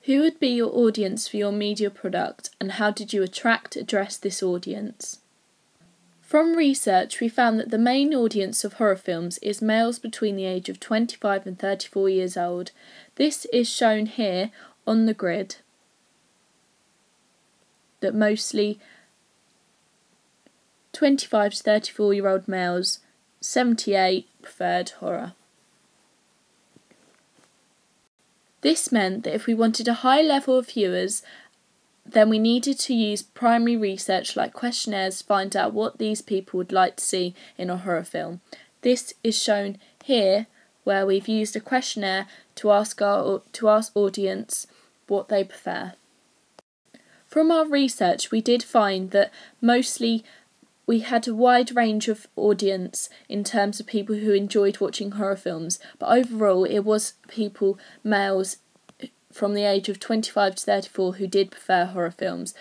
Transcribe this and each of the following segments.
Who would be your audience for your media product, and how did you address this audience? From research, we found that the main audience of horror films is males between the age of 25 and 34 years old. This is shown here on the grid, that mostly 25 to 34-year-old males, 78 preferred horror. This meant that if we wanted a high level of viewers, then we needed to use primary research like questionnaires to find out what these people would like to see in a horror film. This is shown here, where we've used a questionnaire to ask our audience what they prefer. From our research, we did find that mostly we had a wide range of audience in terms of people who enjoyed watching horror films, but overall it was people, males, from the age of 25 to 34 who did prefer horror films,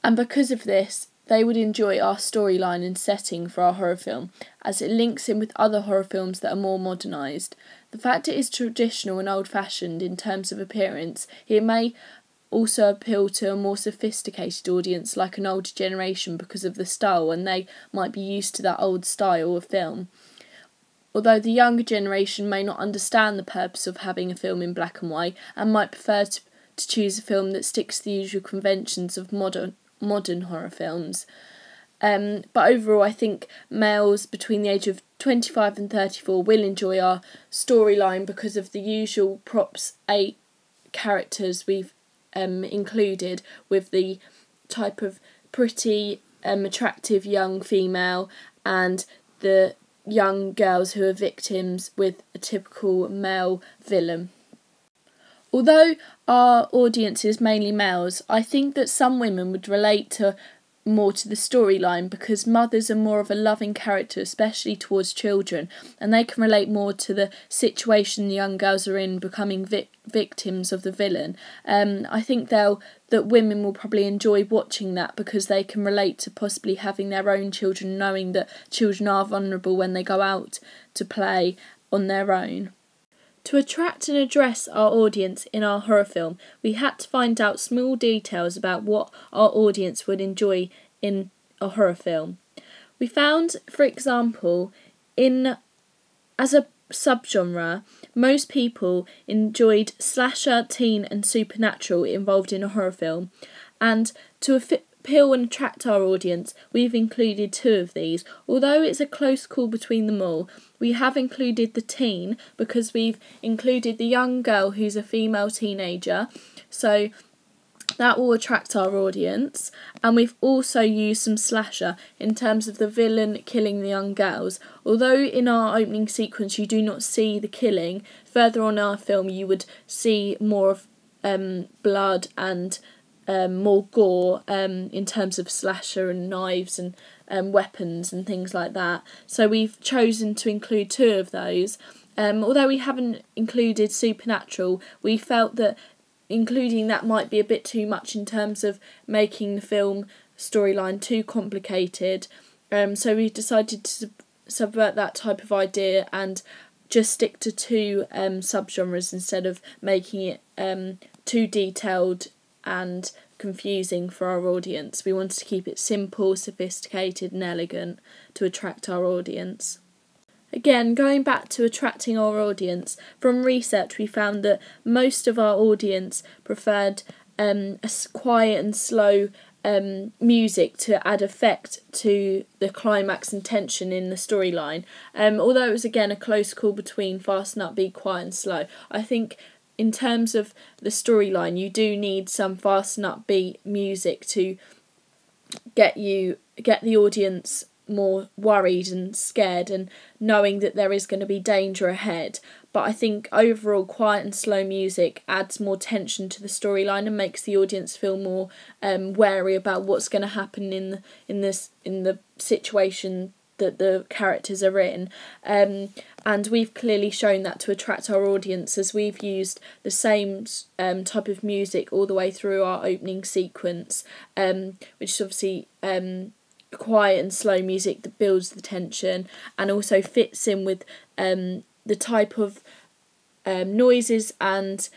and because of this they would enjoy our storyline and setting for our horror film, as it links in with other horror films that are more modernised. The fact it is traditional and old-fashioned in terms of appearance, it may also appeal to a more sophisticated audience like an older generation because of the style, and they might be used to that old style of film. Although the younger generation may not understand the purpose of having a film in black and white and might prefer to choose a film that sticks to the usual conventions of modern horror films. But overall, I think males between the age of 25 and 34 will enjoy our storyline because of the usual props 8 characters we've included, with the type of pretty attractive young female and the young girls who are victims with a typical male villain. Although our audience is mainly males, I think that some women would relate more to the storyline because mothers are more of a loving character, especially towards children, and they can relate more to the situation the young girls are in, becoming victims of the villain. I think that women will probably enjoy watching that because they can relate to possibly having their own children, knowing that children are vulnerable when they go out to play on their own. To attract and address our audience in our horror film, we had to find out small details about what our audience would enjoy in a horror film. We found, for example, as a subgenre, most people enjoyed slasher, teen and supernatural involved in a horror film, and to appeal and attract our audience, we've included 2 of these. Although it's a close call between them all, we have included the teen because we've included the young girl who's a female teenager, so that will attract our audience, and we've also used some slasher in terms of the villain killing the young girls. Although in our opening sequence you do not see the killing, further on in our film you would see more of blood and more gore in terms of slasher and knives and weapons and things like that. So we've chosen to include 2 of those. Although we haven't included supernatural, we felt that including that might be a bit too much in terms of making the film storyline too complicated. So we decided to subvert that type of idea and just stick to 2 subgenres instead of making it too detailed and confusing for our audience. We wanted to keep it simple, sophisticated and elegant to attract our audience. Again, going back to attracting our audience, from research we found that most of our audience preferred a quiet and slow music to add effect to the climax and tension in the storyline. Although it was again a close call between fast and upbeat, quiet and slow, I think in terms of the storyline you do need some fast and upbeat music to get the audience more worried and scared and knowing that there is going to be danger ahead. But I think overall quiet and slow music adds more tension to the storyline and makes the audience feel more wary about what's going to happen in the situation that the characters are in. And we've clearly shown that to attract our audience, as we've used the same type of music all the way through our opening sequence, which is obviously quiet and slow music that builds the tension and also fits in with the type of noises and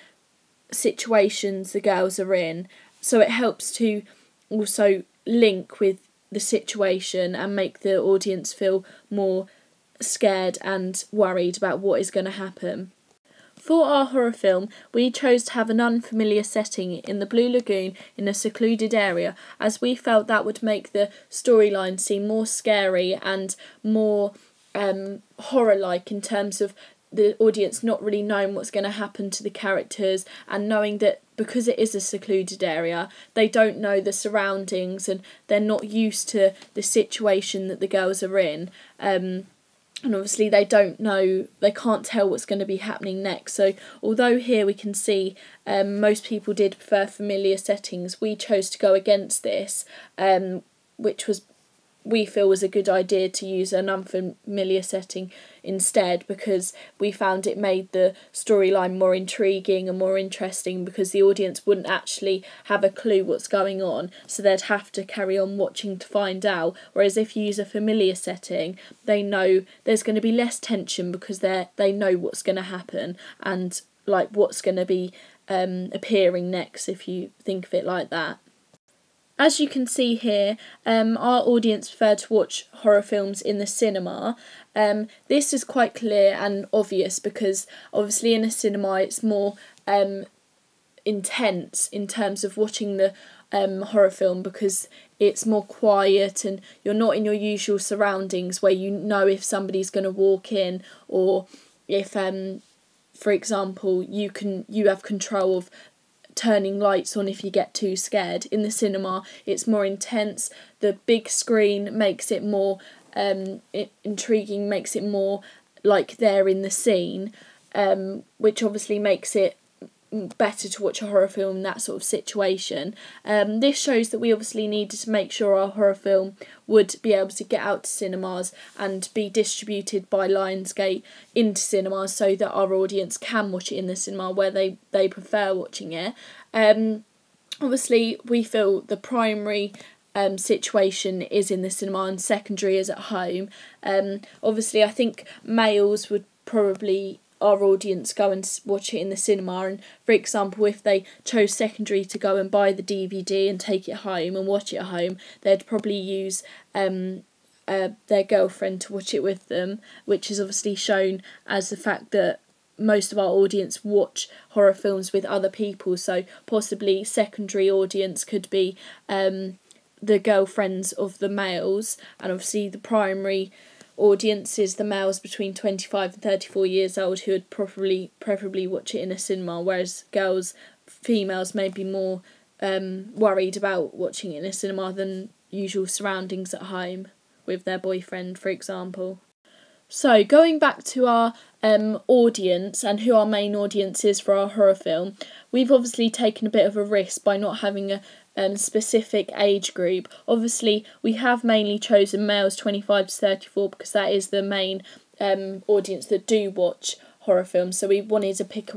situations the girls are in, so it helps to also link with the situation and make the audience feel more scared and worried about what is going to happen. For our horror film, we chose to have an unfamiliar setting in the Blue Lagoon in a secluded area, as we felt that would make the storyline seem more scary and more horror-like, in terms of the audience not really knowing what's going to happen to the characters, and knowing that because it is a secluded area, they don't know the surroundings and they're not used to the situation that the girls are in. And obviously they don't know, they can't tell what's going to be happening next. So although here we can see most people did prefer familiar settings, we chose to go against this, which we feel was a good idea to use an unfamiliar setting instead, because we found it made the storyline more intriguing and more interesting, because the audience wouldn't actually have a clue what's going on, so they'd have to carry on watching to find out. Whereas if you use a familiar setting, they know there's going to be less tension, because they know what's going to happen and like what's going to be appearing next, if you think of it like that. As you can see here, our audience prefer to watch horror films in the cinema. This is quite clear and obvious, because obviously in a cinema it's more intense in terms of watching the horror film, because it's more quiet and you're not in your usual surroundings where you know if somebody's going to walk in, or if, for example, you have control of turning lights on if you get too scared. In the cinema it's more intense. The big screen makes it more intriguing, makes it more like they're in the scene, which obviously makes it better to watch a horror film in that sort of situation. This shows that we obviously needed to make sure our horror film would be able to get out to cinemas and be distributed by Lionsgate into cinemas, so that our audience can watch it in the cinema where they prefer watching it. Obviously we feel the primary situation is in the cinema and secondary is at home. Obviously I think males would probably, our audience, go and watch it in the cinema, and for example if they chose secondary to go and buy the DVD and take it home and watch it at home, they'd probably use their girlfriend to watch it with them, which is obviously shown as the fact that most of our audience watch horror films with other people, so possibly secondary audience could be the girlfriends of the males, and obviously the primary audience is the males between 25 and 34 years old, who would preferably watch it in a cinema, whereas females may be more worried about watching it in a cinema than usual surroundings at home with their boyfriend, for example. So going back to our audience and who our main audience is for our horror film, we've obviously taken a bit of a risk by not having a specific age group. Obviously we have mainly chosen males 25 to 34 because that is the main audience that do watch horror films, so we wanted to pick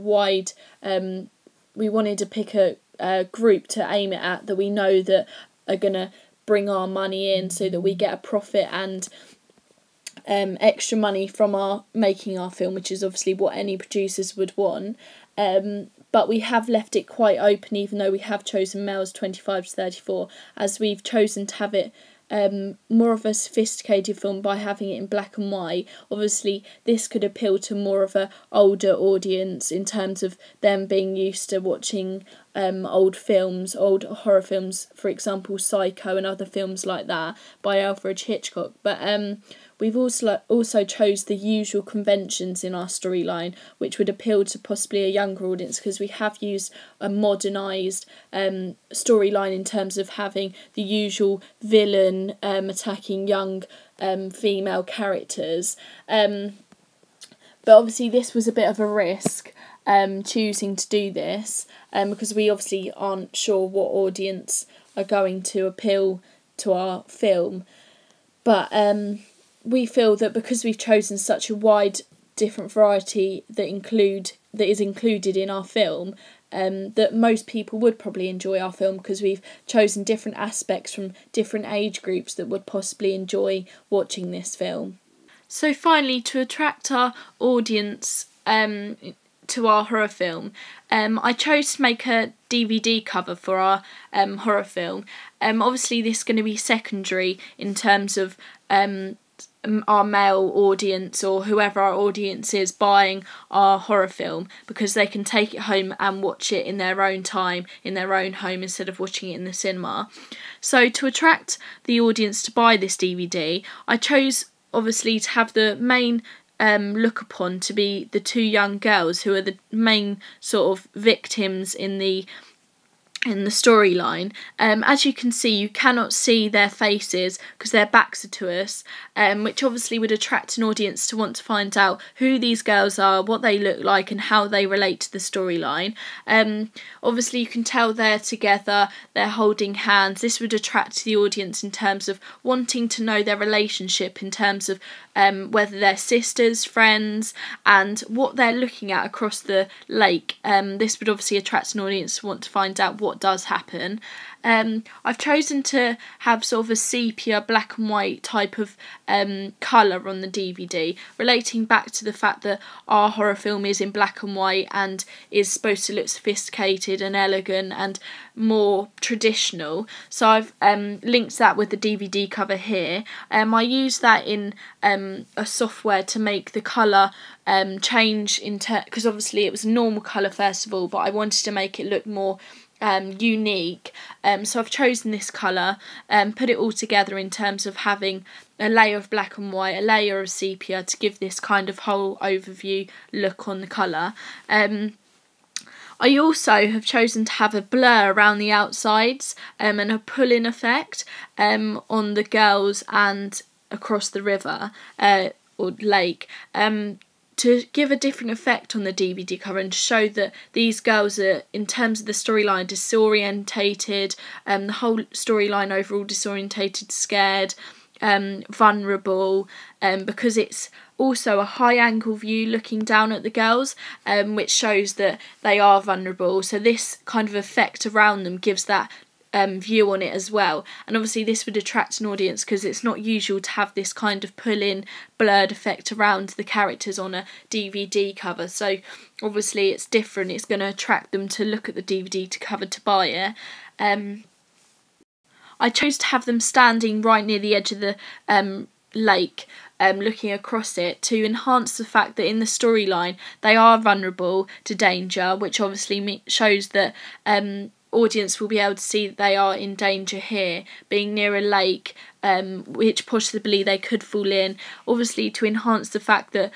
a group to aim it at, that we know that are going to bring our money in, so that we get a profit and extra money from our making our film, which is obviously what any producers would want. But we have left it quite open, even though we have chosen males 25 to 34, as we've chosen to have it more of a sophisticated film by having it in black and white. Obviously this could appeal to more of a older audience in terms of them being used to watching old horror films, for example Psycho and other films like that by Alfred Hitchcock. But we've also chose the usual conventions in our storyline, which would appeal to possibly a younger audience, because we have used a modernised storyline in terms of having the usual villain attacking young female characters. But obviously this was a bit of a risk, choosing to do this, because we obviously aren't sure what audience are going to appeal to our film. But we feel that because we've chosen such a wide different variety that is included in our film, that most people would probably enjoy our film, because we've chosen different aspects from different age groups that would possibly enjoy watching this film. So finally, to attract our audience to our horror film, I chose to make a DVD cover for our horror film. Obviously this is going to be secondary in terms of our male audience or whoever our audience is buying our horror film, because they can take it home and watch it in their own time, in their own home, instead of watching it in the cinema. So to attract the audience to buy this DVD, I chose obviously to have the main look upon to be the two young girls who are the main sort of victims in the storyline. As you can see, you cannot see their faces because their backs are to us, which obviously would attract an audience to want to find out who these girls are, what they look like and how they relate to the storyline. Obviously you can tell they're together, they're holding hands. This would attract the audience in terms of wanting to know their relationship, in terms of whether they're sisters, friends, and what they're looking at across the lake. This would obviously attract an audience to want to find out what does happen. I've chosen to have sort of a sepia black and white type of colour on the DVD, relating back to the fact that our horror film is in black and white and is supposed to look sophisticated and elegant and more traditional. So I've linked that with the DVD cover here. I used that in a software to make the colour change because obviously it was a normal colour first of all, but I wanted to make it look more unique, so I've chosen this colour, put it all together in terms of having a layer of black and white, a layer of sepia, to give this kind of whole overview look on the colour. I also have chosen to have a blur around the outsides and a pull-in effect on the girls and across the river or lake, to give a different effect on the DVD cover and to show that these girls are, in terms of the storyline, disorientated, the whole storyline overall disorientated, scared, vulnerable, because it's also a high angle view looking down at the girls, which shows that they are vulnerable. So this kind of effect around them gives that view on it as well, and obviously this would attract an audience because it's not usual to have this kind of pull-in blurred effect around the characters on a DVD cover. So obviously it's different, it's going to attract them to look at the DVD cover to buy it. I chose to have them standing right near the edge of the lake, looking across it, to enhance the fact that in the storyline they are vulnerable to danger, which obviously shows that audience will be able to see that they are in danger here, being near a lake, which possibly they could fall in. Obviously to enhance the fact that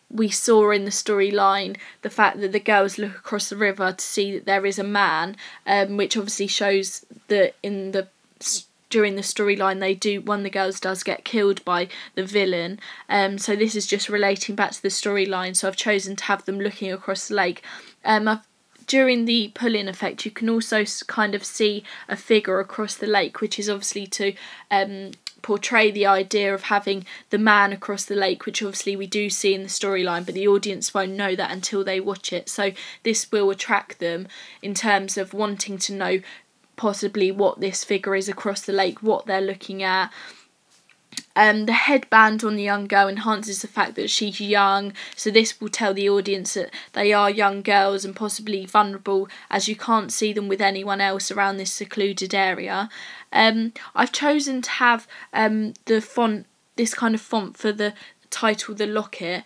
we saw in the storyline, the fact that the girls look across the river to see that there is a man, which obviously shows that during the storyline one of the girls does get killed by the villain. So this is just relating back to the storyline, so I've chosen to have them looking across the lake. During the pull-in effect you can also kind of see a figure across the lake, which is obviously to portray the idea of having the man across the lake, which obviously we do see in the storyline, but the audience won't know that until they watch it. So this will attract them in terms of wanting to know possibly what this figure is across the lake, what they're looking at. The headband on the young girl enhances the fact that she's young, so this will tell the audience that they are young girls and possibly vulnerable, as you can't see them with anyone else around this secluded area. I've chosen to have the font, this kind of font for the title, The Locket,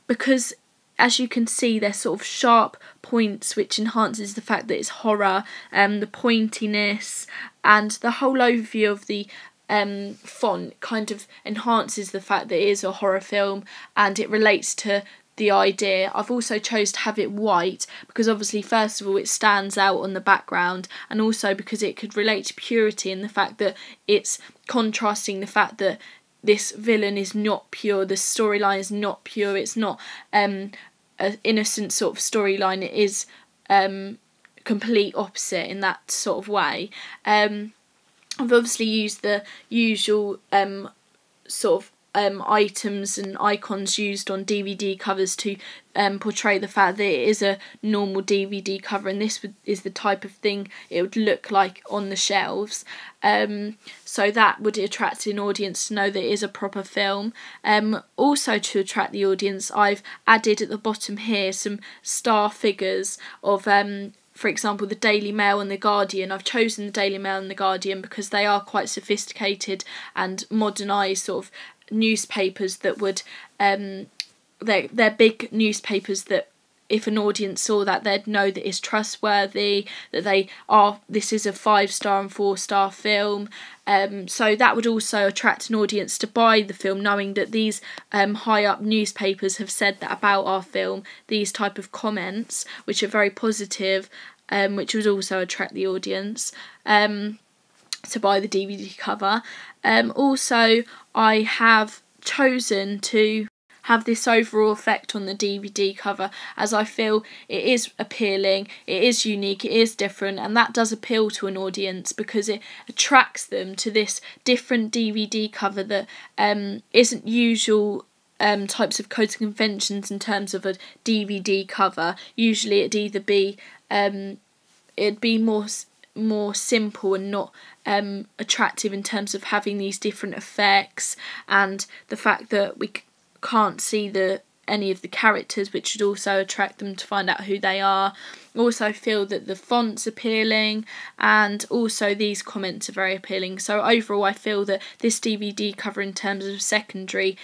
because as you can see they're sort of sharp points, which enhances the fact that it's horror, the pointiness and the whole overview of the font kind of enhances the fact that it is a horror film and it relates to the idea. I've also chose to have it white because obviously first of all it stands out on the background, and also because it could relate to purity and the fact that it's contrasting the fact that this villain is not pure, the storyline is not pure, it's not an innocent sort of storyline, it is complete opposite in that sort of way. I've obviously used the usual sort of items and icons used on DVD covers to portray the fact that it is a normal DVD cover, and this is the type of thing it would look like on the shelves. So that would attract an audience to know that it is a proper film. Also, to attract the audience, I've added at the bottom here some star figures of for example, the Daily Mail and the Guardian. I've chosen the Daily Mail and the Guardian because they are quite sophisticated and modernised sort of newspapers that would they're big newspapers that if an audience saw that, they'd know that it's trustworthy, that this is a 5-star and 4-star film. So that would also attract an audience to buy the film, knowing that these high up newspapers have said that about our film, these type of comments, which are very positive, which would also attract the audience to buy the DVD cover. Also, I have chosen to have this overall effect on the DVD cover, as I feel it is appealing, it is unique, it is different, and that does appeal to an audience because it attracts them to this different DVD cover that isn't usual types of codes and conventions in terms of a DVD cover. Usually it'd be more simple and not attractive in terms of having these different effects, and the fact that we can't see any of the characters, which should also attract them to find out who they are. Also feel that the font's appealing, and also these comments are very appealing. So overall, I feel that this DVD cover, in terms of secondary,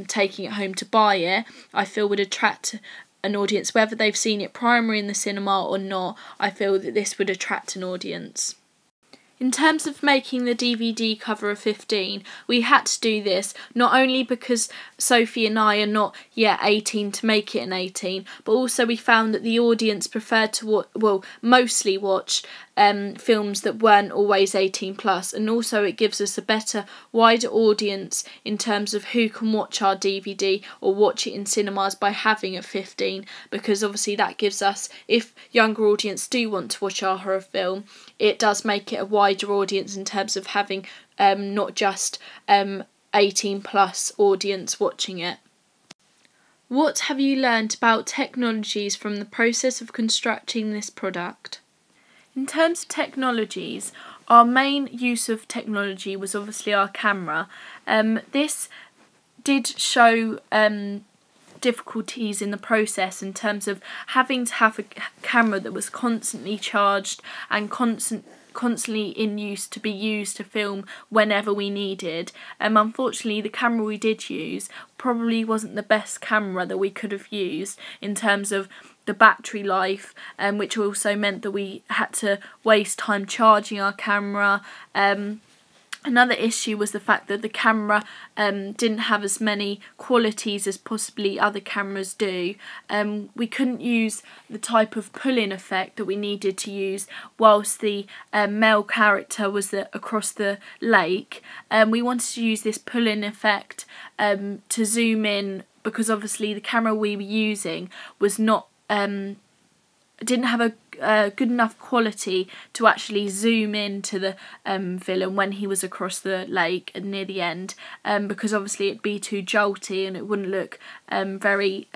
taking it home to buy it, I feel would attract an audience, whether they've seen it primary in the cinema or not. I feel that this would attract an audience. In terms of making the DVD cover a 15, we had to do this not only because Sophie and I are not yet 18 to make it an 18, but also we found that the audience preferred to mostly watch films that weren't always 18 plus, and also it gives us a better, wider audience in terms of who can watch our DVD or watch it in cinemas by having a 15, because obviously that gives us, if younger audience do want to watch our horror film, it does make it a wider audience in terms of having not just 18 plus audience watching it. What have you learned about technologies from the process of constructing this product? In terms of technologies, our main use of technology was obviously our camera. This did show difficulties in the process in terms of having to have a camera that was constantly charged and constantly in use to be used to film whenever we needed. Unfortunately, the camera we did use probably wasn't the best camera that we could have used in terms of the battery life, which also meant that we had to waste time charging our camera. Another issue was the fact that the camera didn't have as many qualities as possibly other cameras do. We couldn't use the type of pull-in effect that we needed to use whilst the male character was across the lake. We wanted to use this pull-in effect to zoom in, because obviously the camera we were using was not didn't have a good enough quality to actually zoom into the villain when he was across the lake and near the end, because obviously it'd be too jolty and it wouldn't look very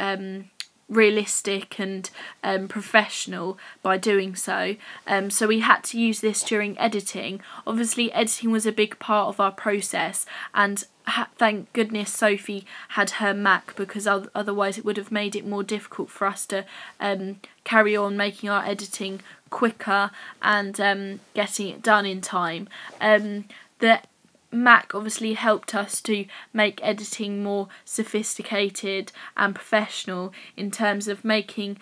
realistic and professional by doing so. So we had to use this during editing. Obviously editing was a big part of our process, and thank goodness Sophie had her Mac, because otherwise it would have made it more difficult for us to carry on making our editing quicker and getting it done in time. The Mac obviously helped us to make editing more sophisticated and professional in terms of making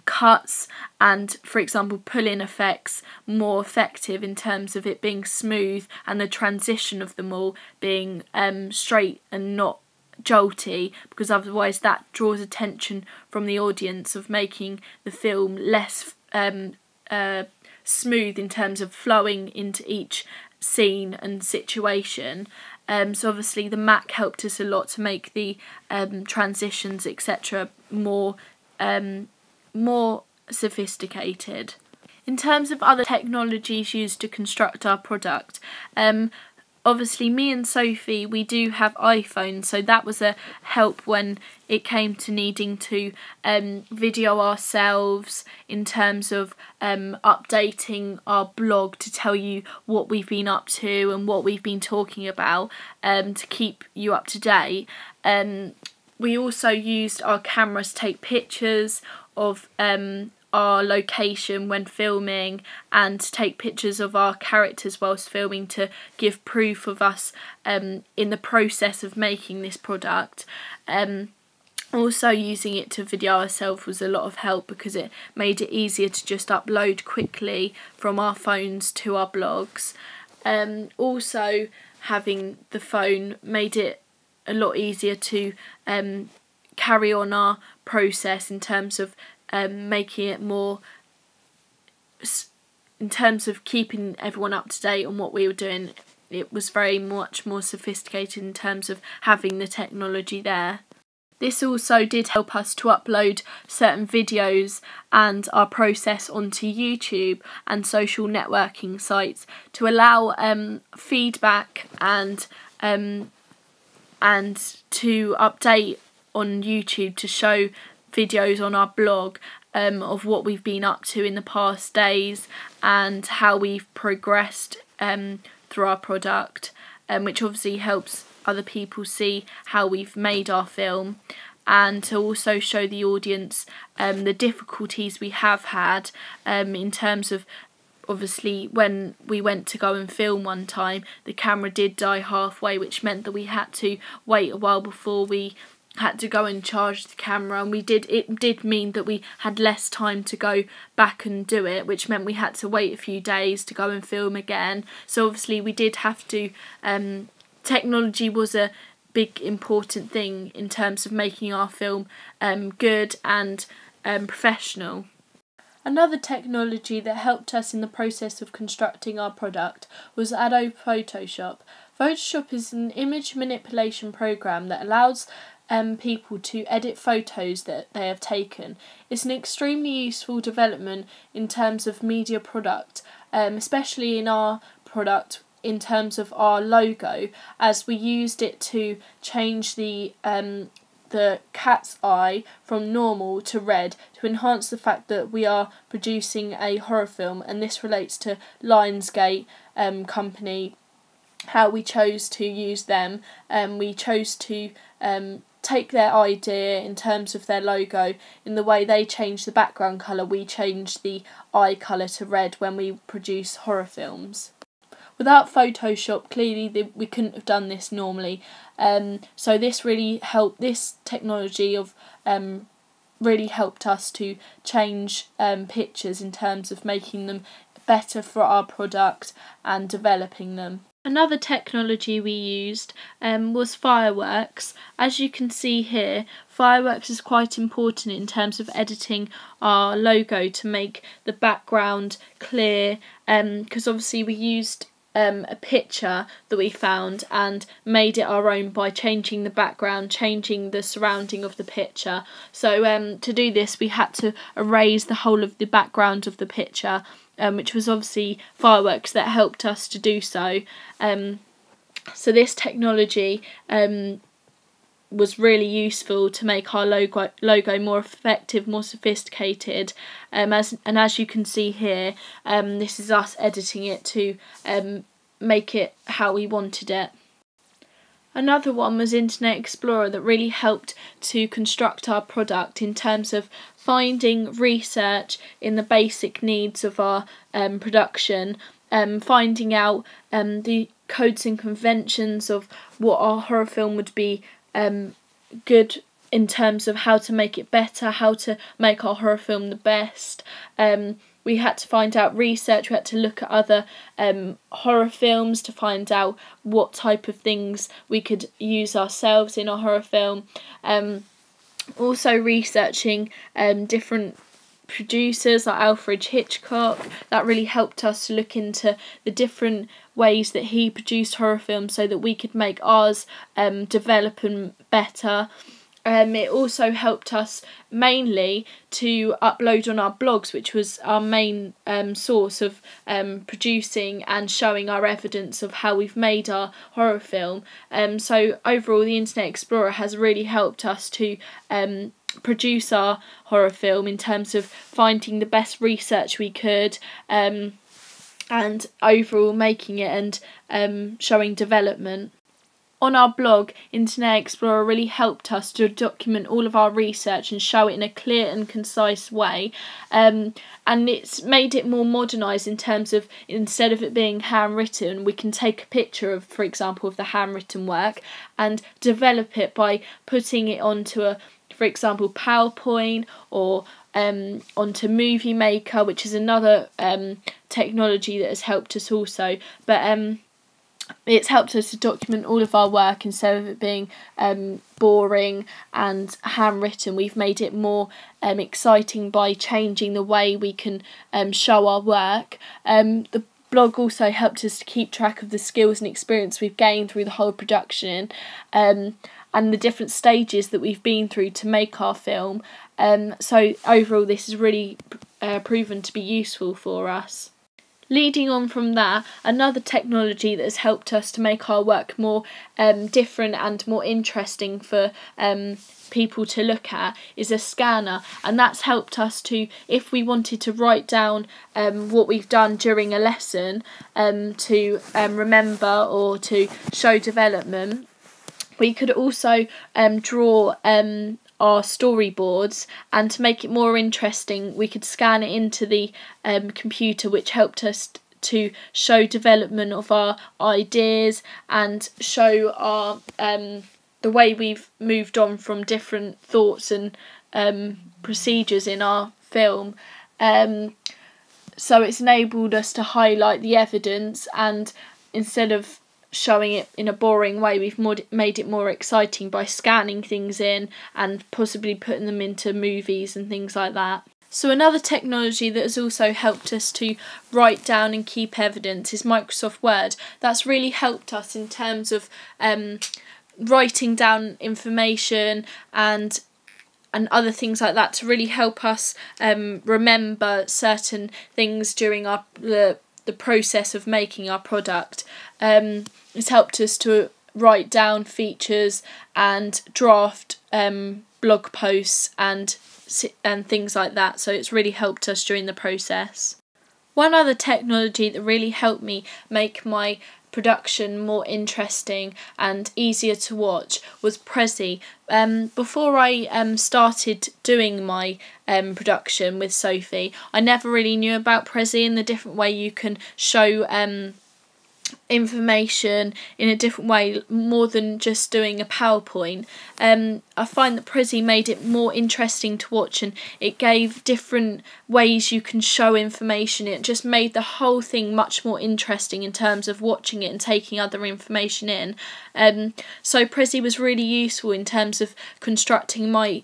cuts and, for example, pull-in effects more effective in terms of it being smooth and the transition of them all being straight and not jolty, because otherwise that draws attention from the audience of making the film less smooth in terms of flowing into each scene and situation. So obviously the Mac helped us a lot to make the transitions etc. more sophisticated. In terms of other technologies used to construct our product, obviously me and Sophie, we do have iPhones, so that was a help when it came to needing to video ourselves in terms of updating our blog to tell you what we've been up to and what we've been talking about, to keep you up to date. We also used our cameras to take pictures of our location when filming, and to take pictures of our characters whilst filming to give proof of us in the process of making this product. Also using it to video ourselves was a lot of help because it made it easier to just upload quickly from our phones to our blogs. Also having the phone made it a lot easier to carry on our process in terms of making it more, in terms of keeping everyone up to date on what we were doing. It was very much more sophisticated in terms of having the technology there. This also did help us to upload certain videos and our process onto YouTube and social networking sites to allow feedback and to update on YouTube to show videos on our blog of what we've been up to in the past days and how we've progressed through our product, which obviously helps other people see how we've made our film, and to also show the audience the difficulties we have had in terms of, obviously when we went to go and film one time, the camera did die halfway, which meant that we had to wait a while before we had to go and charge the camera, and it did mean that we had less time to go back and do it, which meant we had to wait a few days to go and film again. So obviously we did have to, technology was a big important thing in terms of making our film good and professional. Another technology that helped us in the process of constructing our product was Adobe Photoshop. Photoshop is an image manipulation program that allows people to edit photos that they have taken. It's an extremely useful development in terms of media product, especially in our product in terms of our logo, as we used it to change the cat's eye from normal to red to enhance the fact that we are producing a horror film, and this relates to Lionsgate company, how we chose to use them. We chose to take their idea in terms of their logo. In the way they change the background colour, we change the eye colour to red when we produce horror films. Without Photoshop, clearly we couldn't have done this normally. So this really helped. This technology of really helped us to change pictures in terms of making them better for our product and developing them. Another technology we used was Fireworks. As you can see here, Fireworks is quite important in terms of editing our logo to make the background clear, because obviously we used a picture that we found and made it our own by changing the background, changing the surrounding of the picture. So to do this we had to erase the whole of the background of the picture, which was obviously Fireworks that helped us to do so. So this technology was really useful to make our logo more effective, more sophisticated. As you can see here, this is us editing it to make it how we wanted it. Another one was Internet Explorer that really helped to construct our product in terms of finding research in the basic needs of our production, finding out the codes and conventions of what our horror film would be good in terms of how to make it better, how to make our horror film the best. We had to find out research, we had to look at other horror films to find out what type of things we could use ourselves in our horror film. Also researching different producers like Alfred Hitchcock. That really helped us to look into the different ways that he produced horror films so that we could make ours develop and better. it also helped us mainly to upload on our blogs, which was our main source of producing and showing our evidence of how we've made our horror film. So overall, the Internet Explorer has really helped us to produce our horror film in terms of finding the best research we could, and overall making it and showing development. On our blog, Internet Explorer really helped us to document all of our research and show it in a clear and concise way. And it's made it more modernised in terms of, instead of it being handwritten, we can take a picture of, for example, of the handwritten work and develop it by putting it onto for example, PowerPoint or onto Movie Maker, which is another technology that has helped us also. But it's helped us to document all of our work instead of it being boring and handwritten. We've made it more exciting by changing the way we can show our work. The blog also helped us to keep track of the skills and experience we've gained through the whole production, and the different stages that we've been through to make our film. So overall, this has really proven to be useful for us. Leading on from that, another technology that has helped us to make our work more different and more interesting for people to look at is a scanner, and that's helped us to, if we wanted to write down what we've done during a lesson to remember or to show development, we could also draw our storyboards, and to make it more interesting we could scan it into the computer, which helped us to show development of our ideas and show our the way we've moved on from different thoughts and procedures in our film. So it's enabled us to highlight the evidence, and instead of showing it in a boring way, we've made it more exciting by scanning things in and possibly putting them into movies and things like that. So another technology that has also helped us to write down and keep evidence is Microsoft Word. That's really helped us in terms of writing down information and other things like that to really help us remember certain things during the process of making our product. It's helped us to write down features and draft blog posts and things like that, so it's really helped us during the process. One other technology that really helped me make my production more interesting and easier to watch was Prezi. Before I started doing my production with Sophie, I never really knew about Prezi and the different way you can show information in a different way, more than just doing a PowerPoint. I find that Prezi made it more interesting to watch, and it gave different ways you can show information. It just made the whole thing much more interesting in terms of watching it and taking other information in. So Prezi was really useful in terms of constructing my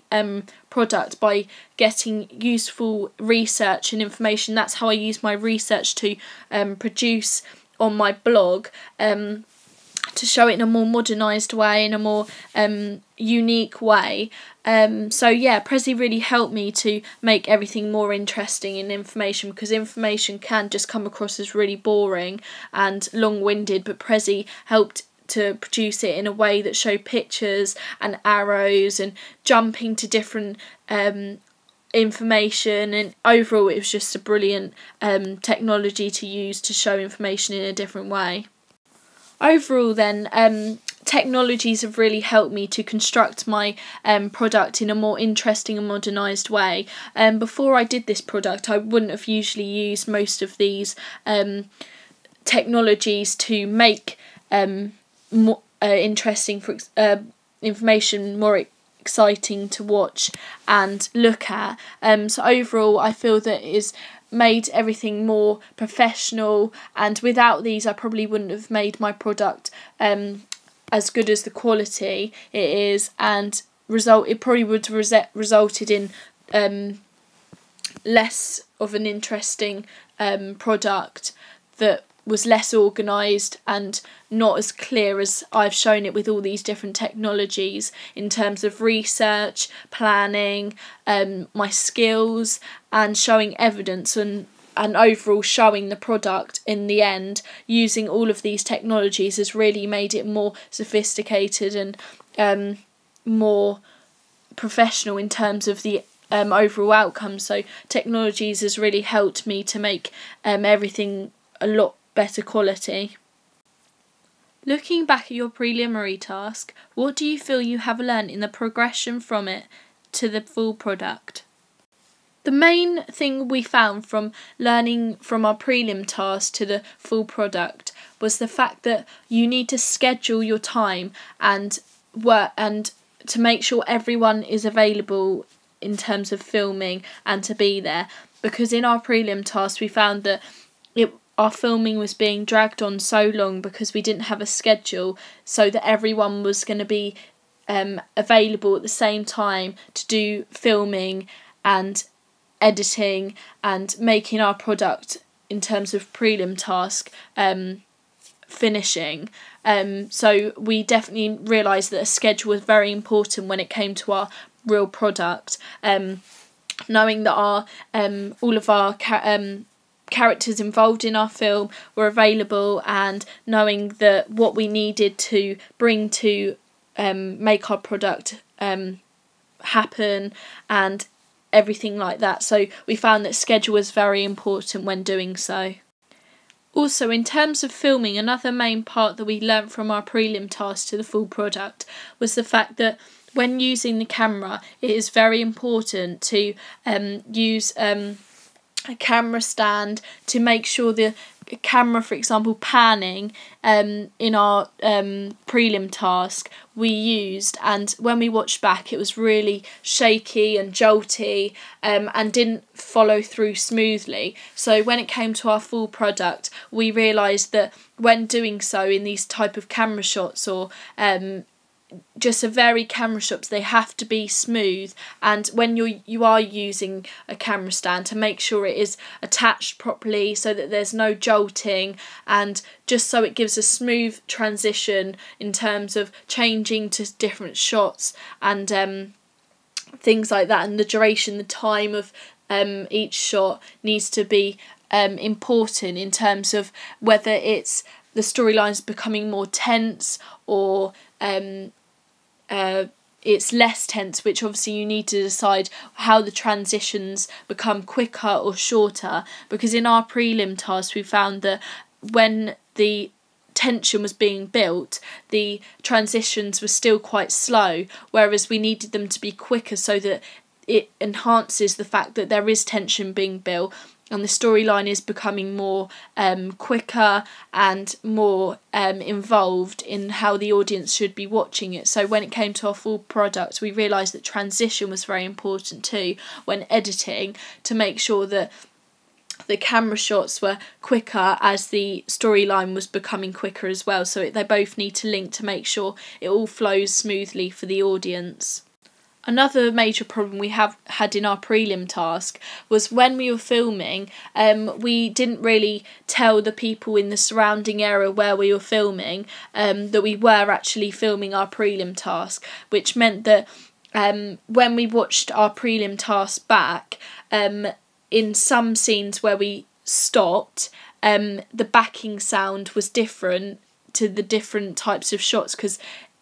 product by getting useful research and information. That's how I use my research to produce on my blog, to show it in a more modernised way, in a more unique way. So yeah, Prezi really helped me to make everything more interesting in information, because information can just come across as really boring and long-winded, but Prezi helped to produce it in a way that showed pictures and arrows and jumping to different information, and overall it was just a brilliant technology to use to show information in a different way. Overall then, technologies have really helped me to construct my product in a more interesting and modernised way. Before I did this product, I wouldn't have usually used most of these technologies to make more interesting information more exciting to watch and look at. So overall I feel that it has made everything more professional, and without these I probably wouldn't have made my product as good as the quality it is, and it probably would have resulted in less of an interesting product that was less organised and not as clear as I've shown it with all these different technologies in terms of research, planning, my skills, and showing evidence and overall showing the product in the end. Using all of these technologies has really made it more sophisticated and more professional in terms of the overall outcome. So technologies has really helped me to make everything a lot better quality. Looking back at your preliminary task, what do you feel you have learned in the progression from it to the full product? The main thing we found from learning from our prelim task to the full product was the fact that you need to schedule your time and work, and to make sure everyone is available in terms of filming and to be there, because in our prelim task we found that our filming was being dragged on so long because we didn't have a schedule so that everyone was going to be available at the same time to do filming and editing and making our product in terms of prelim task finishing. So we definitely realised that a schedule was very important when it came to our real product. Knowing that our all of our characters involved in our film were available, and knowing that what we needed to bring to make our product happen and everything like that. So we found that schedule was very important when doing so. Also, in terms of filming, another main part that we learnt from our prelim task to the full product was the fact that when using the camera, it is very important to use a camera stand to make sure the camera, for example, panning in our prelim task we used, and when we watched back it was really shaky and jolty and didn't follow through smoothly. So when it came to our full product, we realised that when doing so in these type of camera shots or just a very camera shots, they have to be smooth, and when you are using a camera stand, to make sure it is attached properly so that there's no jolting, and just so it gives a smooth transition in terms of changing to different shots and things like that. And the duration, the time of each shot needs to be important in terms of whether it's the storyline's becoming more tense or it's less tense, which obviously you need to decide how the transitions become quicker or shorter, because in our prelim task we found that when the tension was being built, the transitions were still quite slow, whereas we needed them to be quicker so that it enhances the fact that there is tension being built and the storyline is becoming more quicker and more involved in how the audience should be watching it. So when it came to our full product, we realised that transition was very important too when editing, to make sure that the camera shots were quicker as the storyline was becoming quicker as well. So they both need to link to make sure it all flows smoothly for the audience. Another major problem we had in our prelim task was when we were filming, we didn't really tell the people in the surrounding area where we were filming that we were actually filming our prelim task, which meant that when we watched our prelim task back, in some scenes where we stopped, the backing sound was different to the different types of shots, because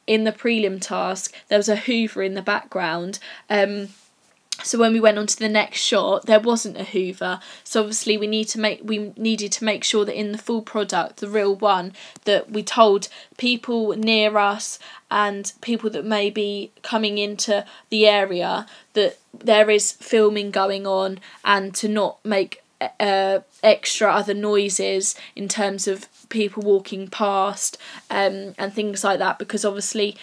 in the prelim task there was a hoover in the background, so when we went on to the next shot there wasn't a hoover. So obviously we needed to make sure that in the full product, the real one, that we told people near us and people that may be coming into the area that there is filming going on, and to not make extra other noises in terms of people walking past and things like that, because obviously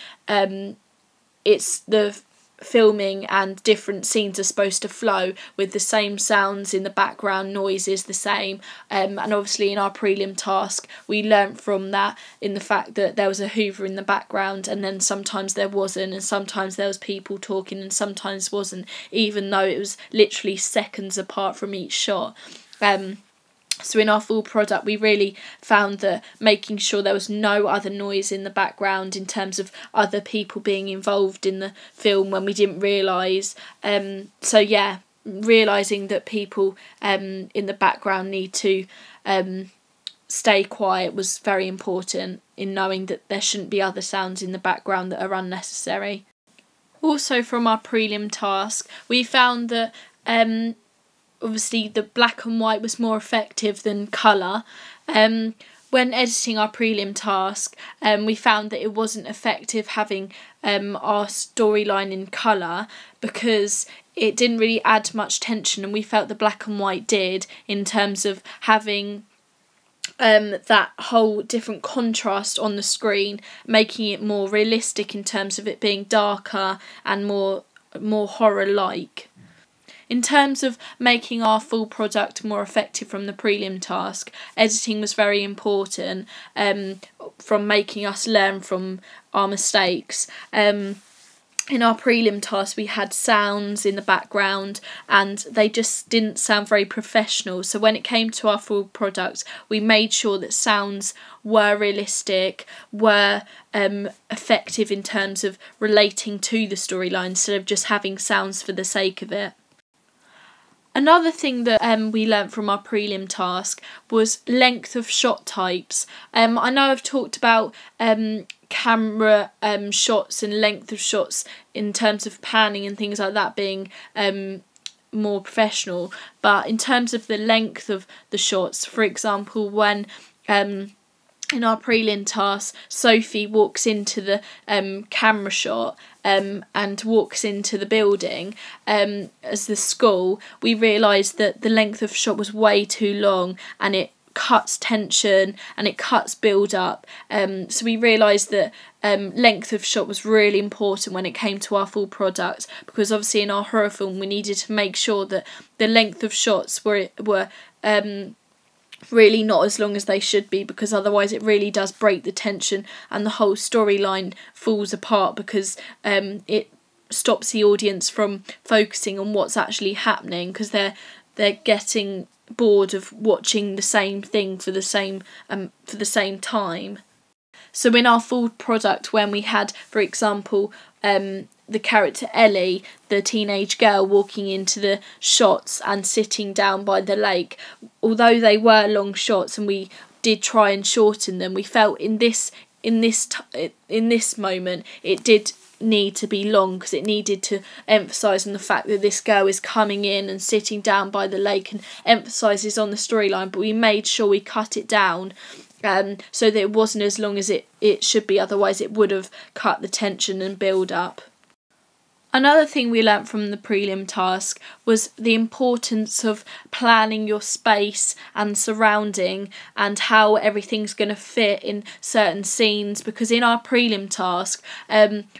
it's the filming and different scenes are supposed to flow with the same sounds in the background, noise is the same, and obviously in our prelim task we learnt from that in the fact that there was a hoover in the background, and then sometimes there wasn't, and sometimes there was people talking and sometimes wasn't, even though it was literally seconds apart from each shot. So in our full product, we really found that making sure there was no other noise in the background in terms of other people being involved in the film when we didn't realise. So yeah, realising that people in the background need to stay quiet was very important, in knowing that there shouldn't be other sounds in the background that are unnecessary. Also from our prelim task, we found that obviously the black and white was more effective than colour. When editing our prelim task, we found that it wasn't effective having our storyline in colour, because it didn't really add much tension, and we felt the black and white did, in terms of having that whole different contrast on the screen, making it more realistic in terms of it being darker and more horror-like. In terms of making our full product more effective from the prelim task, editing was very important, from making us learn from our mistakes. In our prelim task, we had sounds in the background and they just didn't sound very professional. So when it came to our full product, we made sure that sounds were realistic, were effective in terms of relating to the storyline, instead of just having sounds for the sake of it. Another thing that we learnt from our prelim task was length of shot types. I know I've talked about camera shots and length of shots in terms of panning and things like that being more professional, but in terms of the length of the shots, for example, when in our prelim task, Sophie walks into the camera shot and walks into the building as the school, we realised that the length of shot was way too long and it cuts tension and it cuts build up. So we realised that length of shot was really important when it came to our full product, because obviously in our horror film we needed to make sure that the length of shots were really not as long as they should be, because otherwise it really does break the tension and the whole storyline falls apart, because it stops the audience from focusing on what's actually happening, because they're getting bored of watching the same thing for the same time. So in our full product, when we had, for example, the character Ellie, the teenage girl, walking into the shots and sitting down by the lake, although they were long shots and we did try and shorten them, we felt in this moment it did need to be long, because it needed to emphasise on the fact that this girl is coming in and sitting down by the lake, and emphasises on the storyline, but we made sure we cut it down so that it wasn't as long as it should be, otherwise it would have cut the tension and build up. Another thing we learnt from the prelim task was the importance of planning your space and surrounding and how everything's going to fit in certain scenes, because in our prelim task,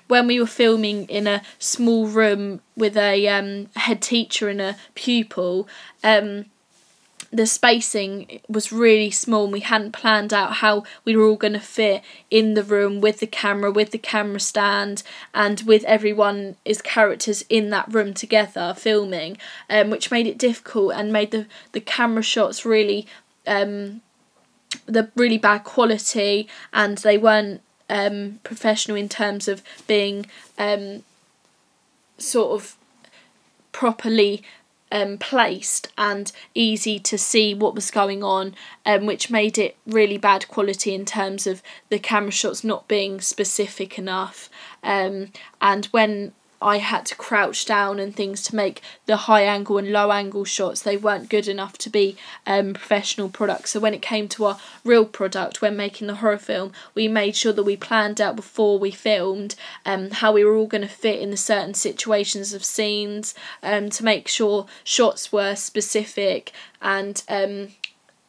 when we were filming in a small room with a head teacher and a pupil, the spacing was really small and we hadn't planned out how we were all going to fit in the room with the camera stand, and with everyone's characters in that room together filming, which made it difficult and made the camera shots really the really bad quality, and they weren't professional in terms of being sort of properly placed and easy to see what was going on, which made it really bad quality in terms of the camera shots not being specific enough, and when I had to crouch down and things to make the high angle and low angle shots, they weren't good enough to be professional products. So when it came to our real product, when making the horror film, we made sure that we planned out before we filmed how we were all going to fit in the certain situations of scenes, to make sure shots were specific and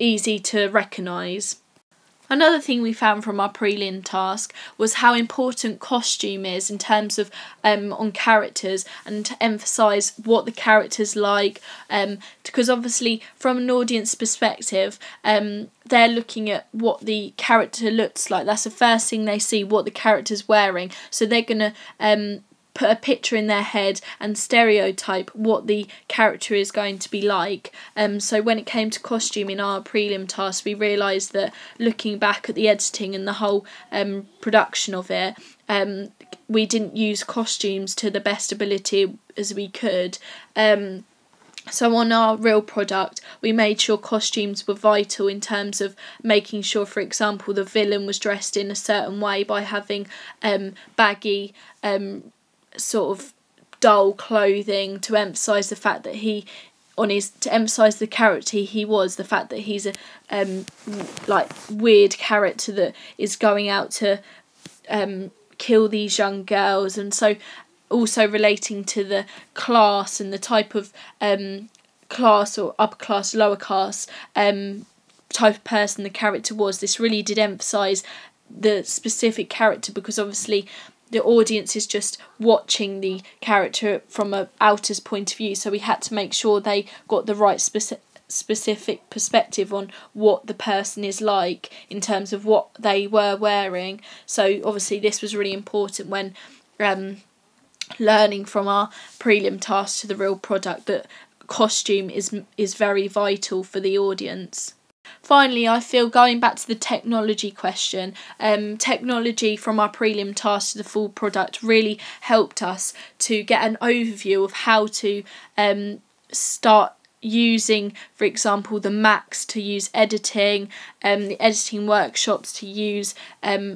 easy to recognise. Another thing we found from our prelim task was how important costume is in terms of on characters, and to emphasise what the characters like, because obviously from an audience perspective they're looking at what the character looks like. That's the first thing they see, what the character's wearing, so they're going to put a picture in their head and stereotype what the character is going to be like. So when it came to costume in our prelim task, we realised that looking back at the editing and the whole production of it, we didn't use costumes to the best ability as we could. So on our real product, we made sure costumes were vital in terms of making sure, for example, the villain was dressed in a certain way by having baggy, sort of dull clothing to emphasise the fact that to emphasise the character he was, the fact that he's a like weird character that is going out to kill these young girls. And so also relating to the class and the type of class, or upper class, lower class type of person the character was. This really did emphasise the specific character, because obviously the audience is just watching the character from a outer's point of view, so we had to make sure they got the right specific perspective on what the person is like in terms of what they were wearing. So obviously this was really important when learning from our prelim task to the real product, that costume is very vital for the audience. Finally, I feel, going back to the technology question, technology from our prelim task to the full product really helped us to get an overview of how to start using, for example, the Macs to use editing, the editing workshops to use,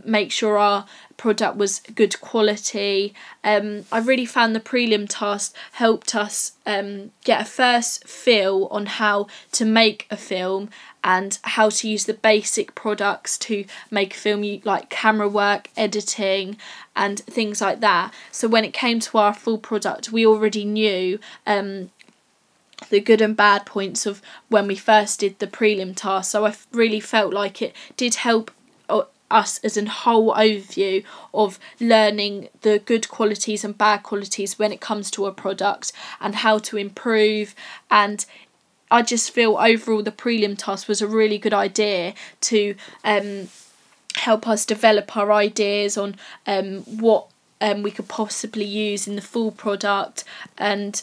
make sure our product was good quality. I really found the prelim task helped us get a first feel on how to make a film and how to use the basic products to make a film, like camera work, editing and things like that. So when it came to our full product, we already knew the good and bad points of when we first did the prelim task. So I really felt like it did help us as a whole overview of learning the good qualities and bad qualities when it comes to a product and how to improve. And I just feel overall the prelim task was a really good idea to help us develop our ideas on what we could possibly use in the full product. And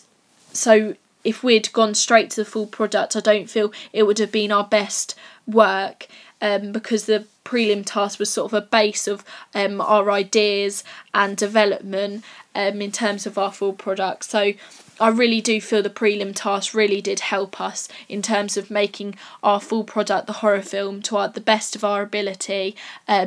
so if we'd gone straight to the full product, I don't feel it would have been our best work, because the prelim task was sort of a base of our ideas and development in terms of our full product. So I really do feel the prelim task really did help us in terms of making our full product, the horror film, to the best of our ability,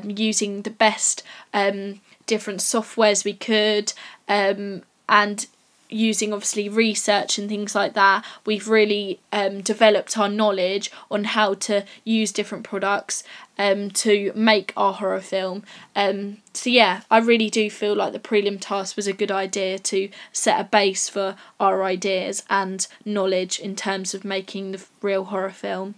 using the best different softwares we could, and using obviously research and things like that. We've really developed our knowledge on how to use different products to make our horror film. So yeah, I really do feel like the prelim task was a good idea to set a base for our ideas and knowledge in terms of making the real horror film.